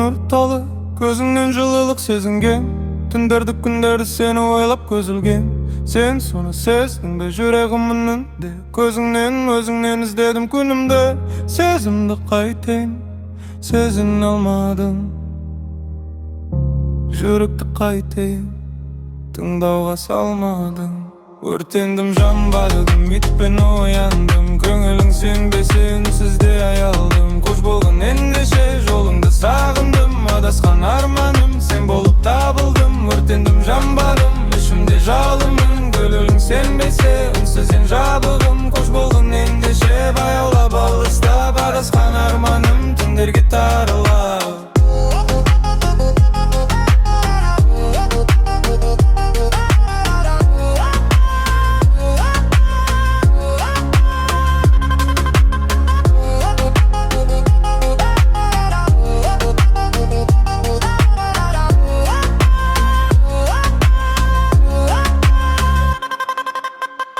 nur tolu, gözünden жылылық сезінген. Түндерді күндерді сені ойлап көзілген. Сен соны сездің бе жүрегімнің үнінде? Көзіңнен өзіңнен іздедім күнімді. Сезімді қайтейін, сезіне алмадым. Жүректі қайтейін, тыңдауға салмадым. Өртендім, жанбадым, итпен ояндым. Көңілің сенбесе үнсіз де аялдым. Қош болғын ендеше жолыңды сағындым. Адасқан арманым сен болып табылдым. Өртендім, жанбадым, ішімде жалымын. Көңілің сенбесе үнсіз ен жабығым. Қош болғын ендеше баяулап алыстап. Адасқан арманым түндерге тарылап.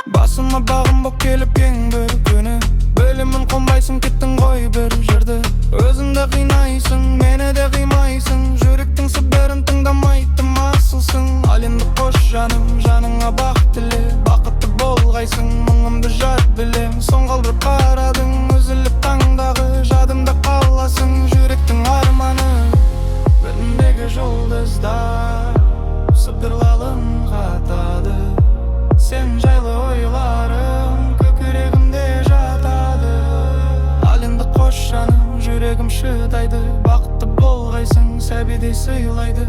Басыма бағым боп келіп ең бір күні. Білімін қонбайсың, кеттің ғой бір жерді. Өзіңді қинайсың, мені де қимайсың. Жүректің сыбырын тыңдамайтын асылсың. Ал енді қош жаным, жаныңа бақ тіле. Бақытты болғайсың, мұңымды жат білем. Соң қалдырып қарадың, үзіліп таңдағы. Жадымда қаласың, жүректің арманы. Білімдегі жұлдыздар сыбдырлалын қатады. Сен жайлы ойларым көкірегімде жатады. Ал енді қош жаным, жүрегім шыдайды. Бақытты болғайсың, сәбидей сыйлайды.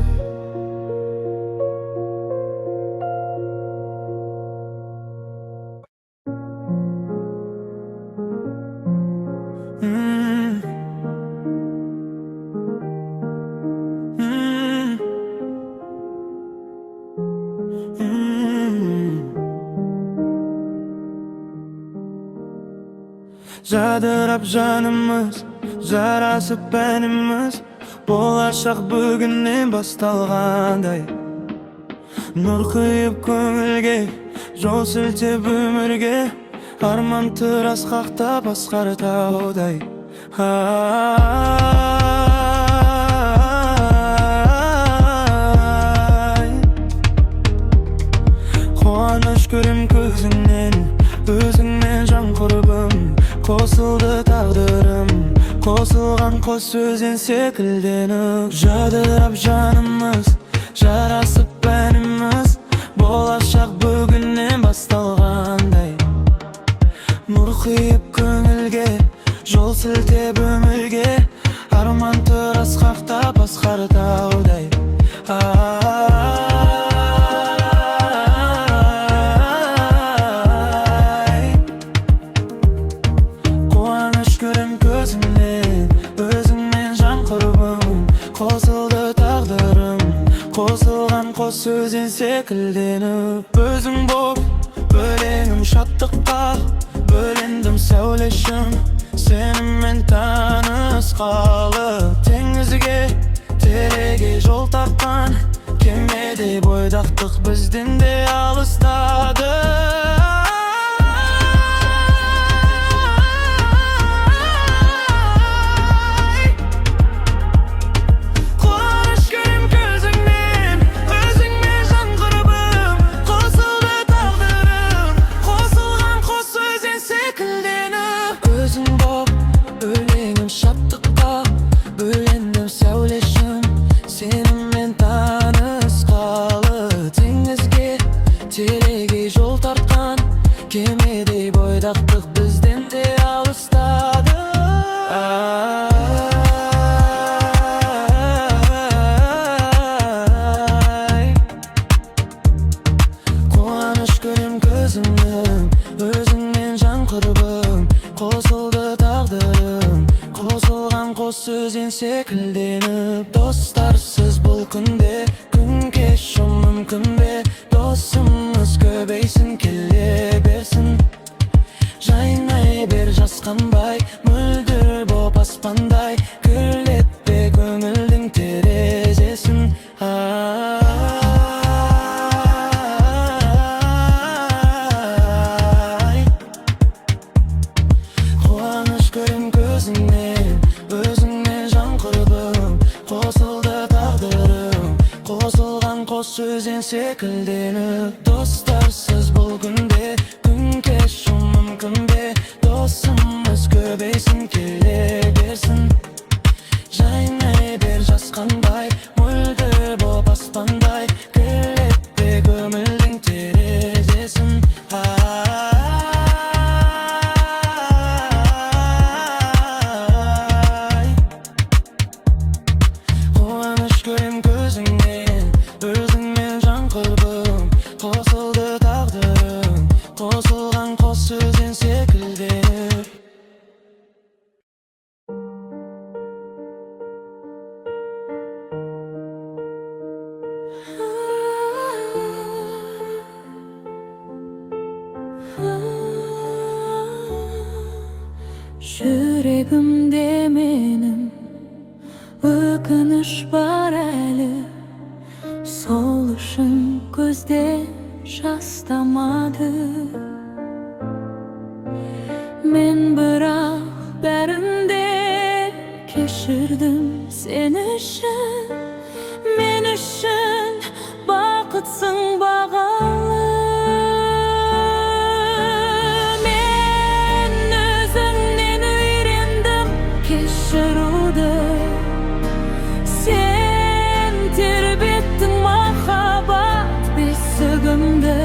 Жадырап жанымыз, жарасып әніміз. Болашақ бүгіннен басталғандай. Нұр құйып көңілге, жол сілтеп өмірге. Арман тұр асқақтап асқар таудай. Қуаныш көрем көзіңнен, өзіңмен жан құрбым. Қосылды тағдырым, қосылған қос сөзден секілденіп. Жадырап жанымыз, жарасып әніміз. Болашақ бүгіннен басталғандай. Нұр құйып көңілге, жол сілтеп өмірге. Арман тұр асқақтап асқар таудай. Қосылды тағдырым, қосылған қос сөзден секілденіп. Өзің боп бөлеңім шаттыққа, бөлендім сәулешім. Сенімен танысқалы, теңізге тереге жол тартқан. Кемедей бойдақтық бізден де алыстады. Кемедей бойдақтық бізден де алыстады. Қуаныш көрем көзімнің, өзіңмен жан құрбым. Қосылды тағдырым, қосылған қос сөзден секілденіп. Достарсыз бұл күнде, күн кешу мүмкін бе? Досымыз көбейсін, келе берсін. Жайнай бер жасқанбай, мөлдір боп аспандай. Күрлетпе көңілдің терезесін. Қуаныш көрем көзіңнен, өзіңмен жан құрбым. Kosılgan kos özен секілденіп Достарсыз бұл күнде Күн кешу мүмкін бе Досымыз көбейсін келе берсін Жайнай бер жасқандай Мөлдір боп аспандай Келетпе көңілдің терезесін Қуаныш көрем көзіңнен Өзіңмен жан құрбым Қосылды тағдырым Қосылған қос өзен секілденіп Жүрегімде менің өкініш бар әлі Сол үшін көзден жас тамады Мен бірақ бәрінде кешірдім сен үшін Мен үшін бақытсың бағалы Кешіруді Сен тербеттің махаббат бесігімді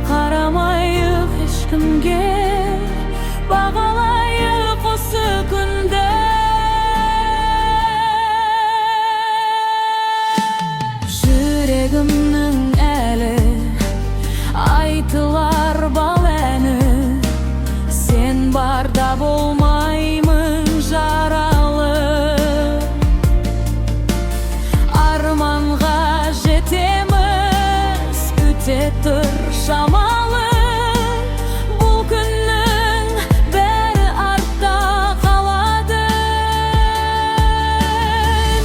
Қарамайық ешкімге Бағалайық осы күнді Жүрегімнің әлі айтылар бал әні Сен барда болмаймын жаралы Арманға жетеміз Өте тұр шамалы Бұл күннің бәрі артта қалады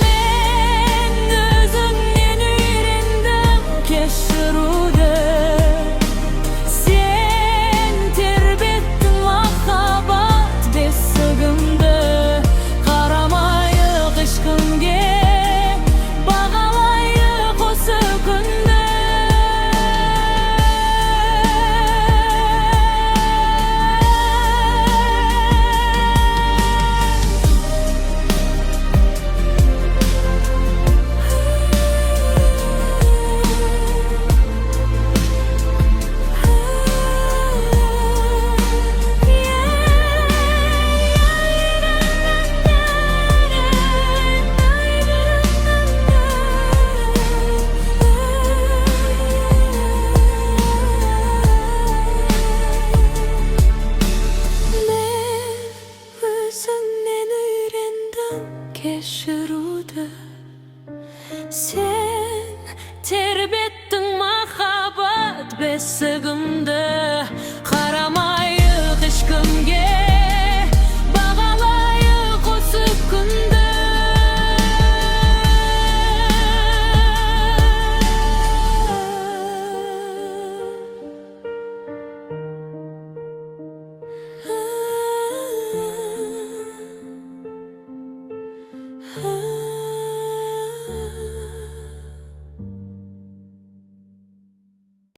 Мен өзіңнен үйрендім кешіруді Сен тербеттің махаббат бесігімді Бағалайық осы күнді Кешіруді Сен тербеттің махаббат бесігімді